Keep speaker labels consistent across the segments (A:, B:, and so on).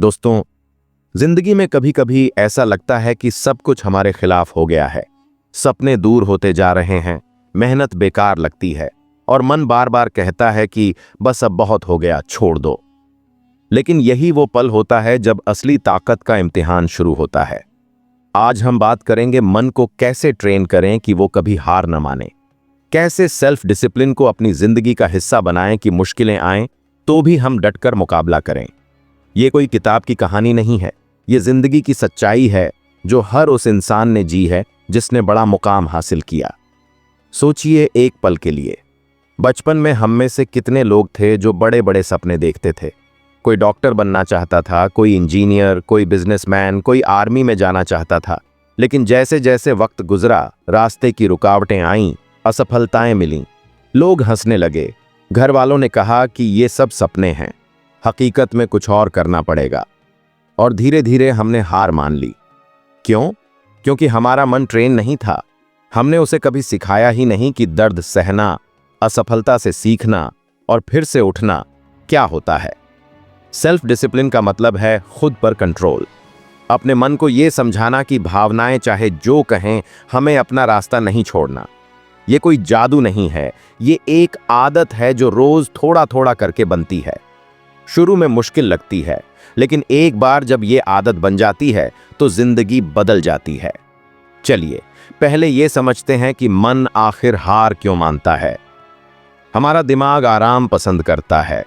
A: दोस्तों, जिंदगी में कभी कभी ऐसा लगता है कि सब कुछ हमारे खिलाफ हो गया है। सपने दूर होते जा रहे हैं, मेहनत बेकार लगती है और मन बार बार कहता है कि बस अब बहुत हो गया, छोड़ दो। लेकिन यही वो पल होता है जब असली ताकत का इम्तिहान शुरू होता है। आज हम बात करेंगे मन को कैसे ट्रेन करें कि वो कभी हार न माने, कैसे सेल्फ डिसिप्लिन को अपनी जिंदगी का हिस्सा बनाएं कि मुश्किलें आएं तो भी हम डटकर मुकाबला करें। ये कोई किताब की कहानी नहीं है, ये जिंदगी की सच्चाई है जो हर उस इंसान ने जी है जिसने बड़ा मुकाम हासिल किया। सोचिए एक पल के लिए, बचपन में हम में से कितने लोग थे जो बड़े बड़े सपने देखते थे। कोई डॉक्टर बनना चाहता था, कोई इंजीनियर, कोई बिजनेसमैन, कोई आर्मी में जाना चाहता था। लेकिन जैसे जैसे वक्त गुजरा, रास्ते की रुकावटें आईं, असफलताएं मिलीं, लोग हंसने लगे। घर वालों ने कहा कि ये सब सपने हैं, हकीकत में कुछ और करना पड़ेगा। और धीरे धीरे हमने हार मान ली। क्यों? क्योंकि हमारा मन ट्रेन नहीं था। हमने उसे कभी सिखाया ही नहीं कि दर्द सहना, असफलता से सीखना और फिर से उठना क्या होता है। सेल्फ डिसिप्लिन का मतलब है खुद पर कंट्रोल। अपने मन को यह समझाना कि भावनाएं चाहे जो कहें, हमें अपना रास्ता नहीं छोड़ना। यह कोई जादू नहीं है, ये एक आदत है जो रोज थोड़ा थोड़ा करके बनती है। शुरू में मुश्किल लगती है, लेकिन एक बार जब ये आदत बन जाती है तो जिंदगी बदल जाती है। चलिए पहले ये समझते हैं कि मन आखिर हार क्यों मानता है। हमारा दिमाग आराम पसंद करता है,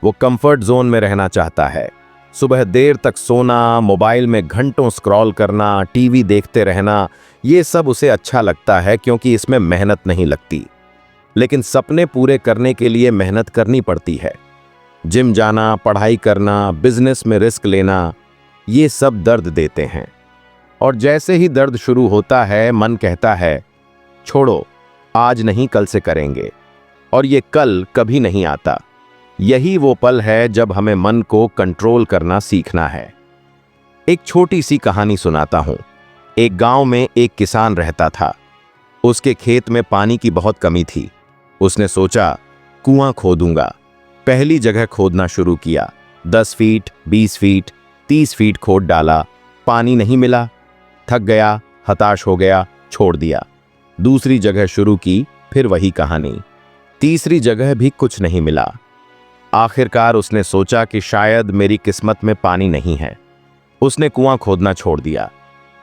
A: वो कंफर्ट जोन में रहना चाहता है। सुबह देर तक सोना, मोबाइल में घंटों स्क्रॉल करना, टीवी देखते रहना, ये सब उसे अच्छा लगता है क्योंकि इसमें मेहनत नहीं लगती। लेकिन सपने पूरे करने के लिए मेहनत करनी पड़ती है। जिम जाना, पढ़ाई करना, बिजनेस में रिस्क लेना, ये सब दर्द देते हैं। और जैसे ही दर्द शुरू होता है, मन कहता है छोड़ो, आज नहीं कल से करेंगे। और ये कल कभी नहीं आता। यही वो पल है जब हमें मन को कंट्रोल करना सीखना है। एक छोटी सी कहानी सुनाता हूं। एक गांव में एक किसान रहता था। उसके खेत में पानी की बहुत कमी थी। उसने सोचा कुआं खोदूंगा। पहली जगह खोदना शुरू किया। 10 फीट, 20 फीट, 30 फीट खोद डाला। पानी नहीं मिला। थक गया, हताश हो गया, छोड़ दिया। दूसरी जगह शुरू की, फिर वही कहानी। तीसरी जगह भी कुछ नहीं मिला। आखिरकार उसने सोचा कि शायद मेरी किस्मत में पानी नहीं है। उसने कुआं खोदना छोड़ दिया।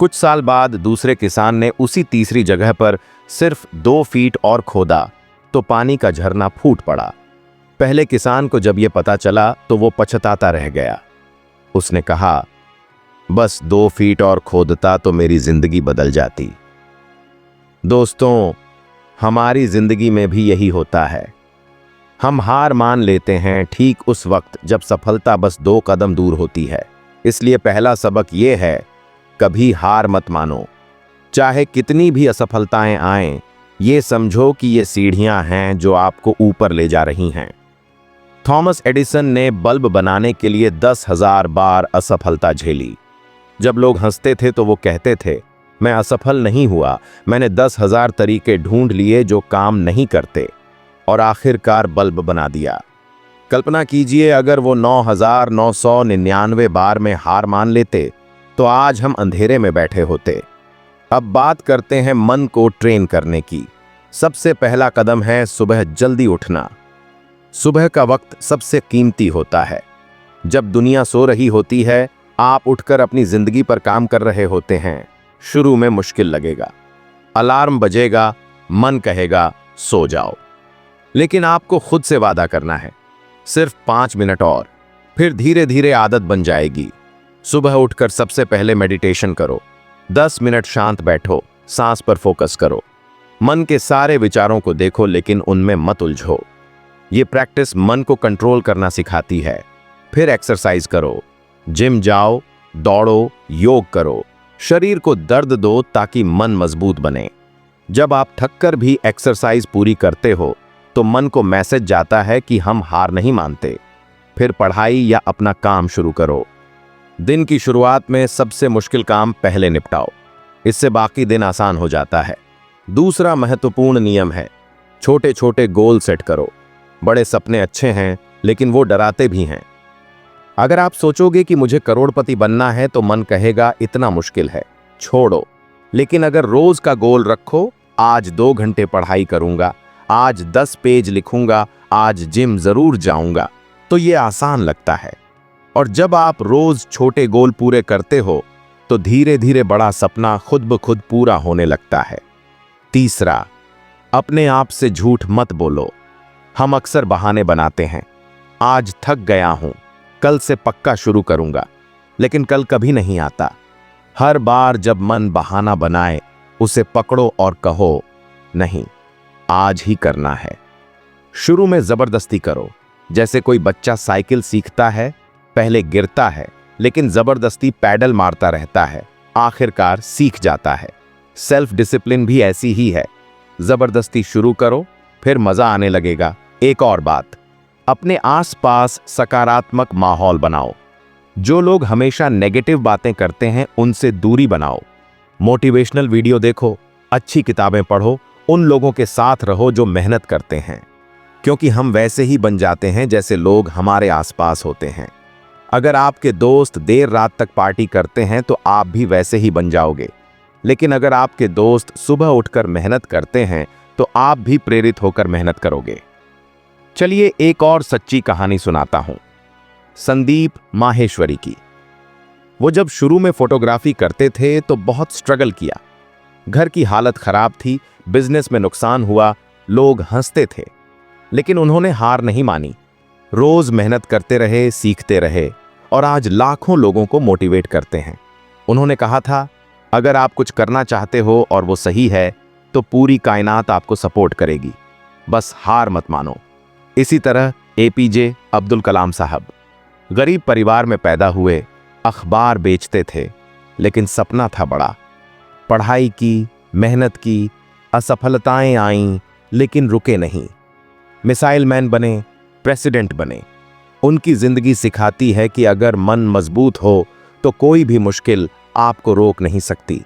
A: कुछ साल बाद दूसरे किसान ने उसी तीसरी जगह पर सिर्फ 2 फीट और खोदा तो पानी का झरना फूट पड़ा। पहले किसान को जब यह पता चला तो वो पछताता रह गया। उसने कहा बस 2 फीट और खोदता तो मेरी जिंदगी बदल जाती। दोस्तों, हमारी जिंदगी में भी यही होता है। हम हार मान लेते हैं ठीक उस वक्त जब सफलता बस 2 कदम दूर होती है। इसलिए पहला सबक यह है, कभी हार मत मानो। चाहे कितनी भी असफलताएं आएं, ये समझो कि ये सीढ़ियां हैं जो आपको ऊपर ले जा रही हैं। थॉमस एडिसन ने बल्ब बनाने के लिए 10,000 बार असफलता झेली। जब लोग हंसते थे तो वो कहते थे मैं असफल नहीं हुआ, मैंने 10,000 तरीके ढूंढ लिए जो काम नहीं करते और आखिरकार बल्ब बना दिया। कल्पना कीजिए अगर वो 9,999 बार में हार मान लेते तो आज हम अंधेरे में बैठे होते। अब बात करते हैं मन को ट्रेन करने की। सबसे पहला कदम है सुबह जल्दी उठना। सुबह का वक्त सबसे कीमती होता है। जब दुनिया सो रही होती है, आप उठकर अपनी जिंदगी पर काम कर रहे होते हैं। शुरू में मुश्किल लगेगा, अलार्म बजेगा, मन कहेगा सो जाओ। लेकिन आपको खुद से वादा करना है, सिर्फ 5 मिनट और, फिर धीरे धीरे आदत बन जाएगी। सुबह उठकर सबसे पहले मेडिटेशन करो। 10 मिनट शांत बैठो, सांस पर फोकस करो। मन के सारे विचारों को देखो लेकिन उनमें मत उलझो। ये प्रैक्टिस मन को कंट्रोल करना सिखाती है। फिर एक्सरसाइज करो, जिम जाओ, दौड़ो, योग करो। शरीर को दर्द दो ताकि मन मजबूत बने। जब आप थककर भी एक्सरसाइज पूरी करते हो तो मन को मैसेज जाता है कि हम हार नहीं मानते। फिर पढ़ाई या अपना काम शुरू करो। दिन की शुरुआत में सबसे मुश्किल काम पहले निपटाओ, इससे बाकी दिन आसान हो जाता है। दूसरा महत्वपूर्ण नियम है, छोटे छोटे गोल सेट करो। बड़े सपने अच्छे हैं लेकिन वो डराते भी हैं। अगर आप सोचोगे कि मुझे करोड़पति बनना है तो मन कहेगा इतना मुश्किल है, छोड़ो। लेकिन अगर रोज का गोल रखो, आज 2 घंटे पढ़ाई करूंगा, आज 10 पेज लिखूंगा, आज जिम जरूर जाऊंगा, तो ये आसान लगता है। और जब आप रोज छोटे गोल पूरे करते हो तो धीरे धीरे बड़ा सपना खुद ब खुद पूरा होने लगता है। तीसरा, अपने आप से झूठ मत बोलो। हम अक्सर बहाने बनाते हैं, आज थक गया हूं, कल से पक्का शुरू करूंगा, लेकिन कल कभी नहीं आता। हर बार जब मन बहाना बनाए, उसे पकड़ो और कहो, नहीं, आज ही करना है। शुरू में जबरदस्ती करो, जैसे कोई बच्चा साइकिल सीखता है, पहले गिरता है, लेकिन जबरदस्ती पैडल मारता रहता है, आखिरकार सीख जाता है। सेल्फ डिसिप्लिन भी ऐसी ही है, जबरदस्ती शुरू करो, फिर मजा आने लगेगा। एक और बात, अपने आसपास सकारात्मक माहौल बनाओ। जो लोग हमेशा नेगेटिव बातें करते हैं, उनसे दूरी बनाओ। मोटिवेशनल वीडियो देखो, अच्छी किताबें पढ़ो, उन लोगों के साथ रहो जो मेहनत करते हैं, क्योंकि हम वैसे ही बन जाते हैं जैसे लोग हमारे आसपास होते हैं। अगर आपके दोस्त देर रात तक पार्टी करते हैं तो आप भी वैसे ही बन जाओगे, लेकिन अगर आपके दोस्त सुबह उठकर मेहनत करते हैं तो आप भी प्रेरित होकर मेहनत करोगे। चलिए एक और सच्ची कहानी सुनाता हूं, संदीप माहेश्वरी की। वो जब शुरू में फोटोग्राफी करते थे तो बहुत स्ट्रगल किया। घर की हालत खराब थी, बिजनेस में नुकसान हुआ, लोग हंसते थे, लेकिन उन्होंने हार नहीं मानी। रोज मेहनत करते रहे, सीखते रहे, और आज लाखों लोगों को मोटिवेट करते हैं। उन्होंने कहा था, अगर आप कुछ करना चाहते हो और वो सही है तो पूरी कायनात आपको सपोर्ट करेगी, बस हार मत मानो। इसी तरह एपीजे अब्दुल कलाम साहब गरीब परिवार में पैदा हुए, अखबार बेचते थे, लेकिन सपना था बड़ा। पढ़ाई की, मेहनत की, असफलताएं आईं, लेकिन रुके नहीं। मिसाइल मैन बने, प्रेसिडेंट बने। उनकी जिंदगी सिखाती है कि अगर मन मजबूत हो तो कोई भी मुश्किल आपको रोक नहीं सकती।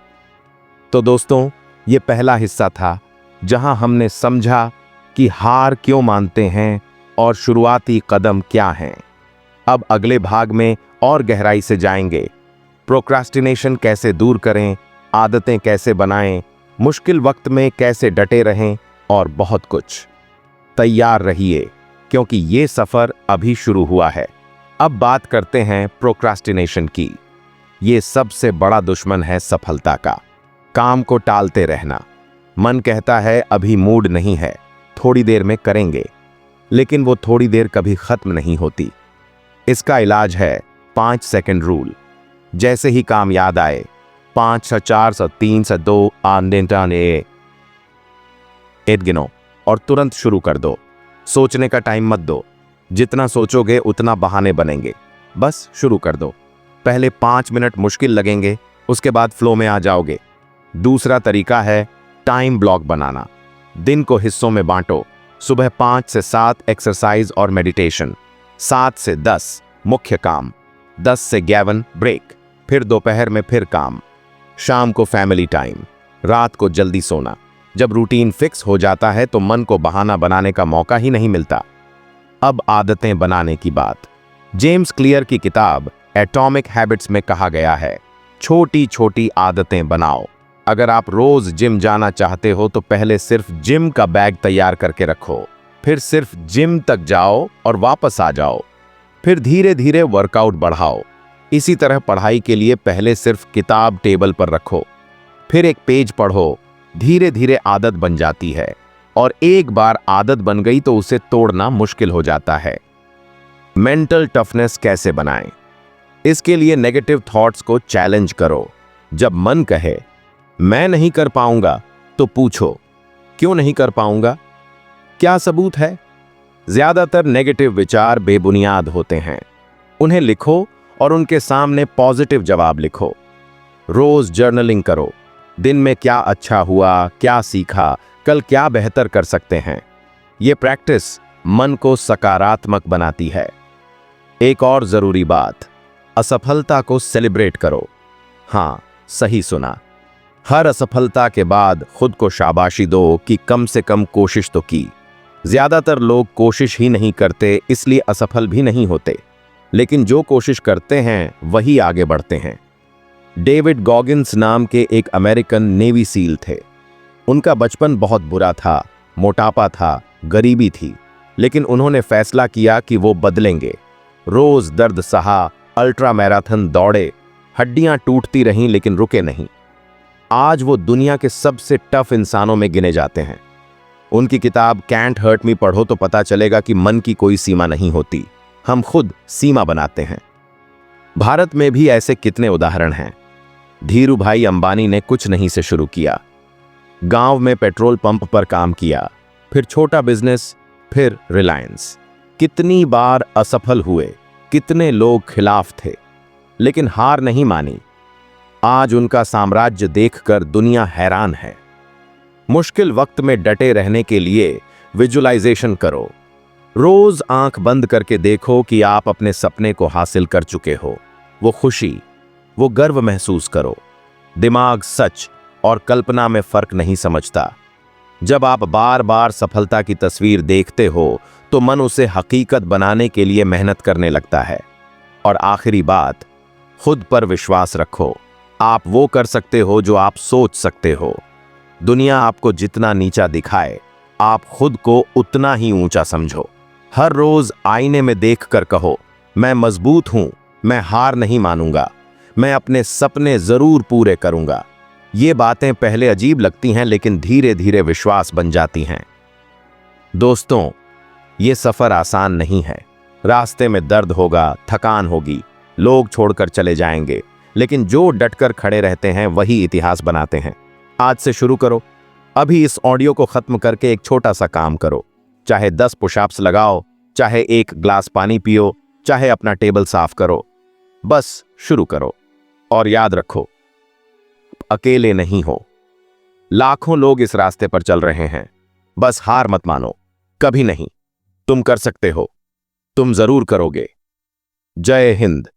A: तो दोस्तों, ये पहला हिस्सा था जहां हमने समझा कि हार क्यों मानते हैं और शुरुआती कदम क्या हैं। अब अगले भाग में और गहराई से जाएंगे। प्रोक्रास्टिनेशन कैसे दूर करें, आदतें कैसे बनाएं, मुश्किल वक्त में कैसे डटे रहें, और बहुत कुछ। तैयार रहिए, क्योंकि ये सफर अभी शुरू हुआ है। अब बात करते हैं प्रोक्रास्टिनेशन की। ये सबसे बड़ा दुश्मन है सफलता का। काम को टालते रहना। मन कहता है अभी मूड नहीं है, थोड़ी देर में करेंगे, लेकिन वो थोड़ी देर कभी खत्म नहीं होती। इसका इलाज है 5 सेकंड रूल। जैसे ही काम याद आए, 5 से 4 से 3 से 2 8 गिनो और तुरंत शुरू कर दो। सोचने का टाइम मत दो, जितना सोचोगे उतना बहाने बनेंगे। बस शुरू कर दो। पहले 5 मिनट मुश्किल लगेंगे, उसके बाद फ्लो में आ जाओगे। दूसरा तरीका है टाइम ब्लॉक बनाना। दिन को हिस्सों में बांटो। सुबह 5 से 7 एक्सरसाइज और मेडिटेशन, 7 से 10 मुख्य काम, 10 से 11 ब्रेक, फिर दोपहर में फिर काम, शाम को फैमिली टाइम, रात को जल्दी सोना। जब रूटीन फिक्स हो जाता है तो मन को बहाना बनाने का मौका ही नहीं मिलता। अब आदतें बनाने की बात। जेम्स क्लियर की किताब एटॉमिक हैबिट्स में कहा गया है, छोटी छोटी आदतें बनाओ। अगर आप रोज जिम जाना चाहते हो तो पहले सिर्फ जिम का बैग तैयार करके रखो, फिर सिर्फ जिम तक जाओ और वापस आ जाओ, फिर धीरे धीरे वर्कआउट बढ़ाओ। इसी तरह पढ़ाई के लिए पहले सिर्फ किताब टेबल पर रखो, फिर एक पेज पढ़ो। धीरे धीरे आदत बन जाती है, और एक बार आदत बन गई तो उसे तोड़ना मुश्किल हो जाता है। मेंटल टफनेस कैसे बनाएं? इसके लिए नेगेटिव थॉट्स को चैलेंज करो। जब मन कहे मैं नहीं कर पाऊंगा, तो पूछो क्यों नहीं कर पाऊंगा? क्या सबूत है? ज्यादातर नेगेटिव विचार बेबुनियाद होते हैं। उन्हें लिखो और उनके सामने पॉजिटिव जवाब लिखो। रोज जर्नलिंग करो। दिन में क्या अच्छा हुआ, क्या सीखा, कल क्या बेहतर कर सकते हैं। यह प्रैक्टिस मन को सकारात्मक बनाती है। एक और जरूरी बात, असफलता को सेलिब्रेट करो। हां, सही सुना। हर असफलता के बाद खुद को शाबाशी दो कि कम से कम कोशिश तो की। ज्यादातर लोग कोशिश ही नहीं करते, इसलिए असफल भी नहीं होते। लेकिन जो कोशिश करते हैं वही आगे बढ़ते हैं। डेविड गॉगिन्स नाम के एक अमेरिकन नेवी सील थे। उनका बचपन बहुत बुरा था, मोटापा था, गरीबी थी, लेकिन उन्होंने फैसला किया कि वो बदलेंगे। रोज दर्द सहा, अल्ट्रा मैराथन दौड़े, हड्डियां टूटती रहीं लेकिन रुके नहीं। आज वो दुनिया के सबसे टफ इंसानों में गिने जाते हैं। उनकी किताब कैंट हर्ट मी पढ़ो तो पता चलेगा कि मन की कोई सीमा नहीं होती, हम खुद सीमा बनाते हैं। भारत में भी ऐसे कितने उदाहरण हैं। धीरू भाई अंबानी ने कुछ नहीं से शुरू किया। गांव में पेट्रोल पंप पर काम किया, फिर छोटा बिजनेस, फिर रिलायंस। कितनी बार असफल हुए, कितने लोग खिलाफ थे, लेकिन हार नहीं मानी। आज उनका साम्राज्य देखकर दुनिया हैरान है। मुश्किल वक्त में डटे रहने के लिए विजुअलाइजेशन करो। रोज आंख बंद करके देखो कि आप अपने सपने को हासिल कर चुके हो। वो खुशी, वो गर्व महसूस करो। दिमाग सच और कल्पना में फर्क नहीं समझता। जब आप बार बार सफलता की तस्वीर देखते हो तो मन उसे हकीकत बनाने के लिए मेहनत करने लगता है। और आखिरी बात, खुद पर विश्वास रखो। आप वो कर सकते हो जो आप सोच सकते हो। दुनिया आपको जितना नीचा दिखाए, आप खुद को उतना ही ऊंचा समझो। हर रोज आईने में देखकर कहो, मैं मजबूत हूं, मैं हार नहीं मानूंगा, मैं अपने सपने जरूर पूरे करूंगा। ये बातें पहले अजीब लगती हैं लेकिन धीरे धीरे विश्वास बन जाती हैं। दोस्तों, ये सफर आसान नहीं है। रास्ते में दर्द होगा, थकान होगी, लोग छोड़कर चले जाएंगे, लेकिन जो डटकर खड़े रहते हैं वही इतिहास बनाते हैं। आज से शुरू करो। अभी इस ऑडियो को खत्म करके एक छोटा सा काम करो। चाहे 10 पुशअप्स लगाओ, चाहे 1 ग्लास पानी पियो, चाहे अपना टेबल साफ करो। बस शुरू करो। और याद रखो, अकेले नहीं हो। लाखों लोग इस रास्ते पर चल रहे हैं। बस हार मत मानो, कभी नहीं। तुम कर सकते हो, तुम जरूर करोगे। जय हिंद।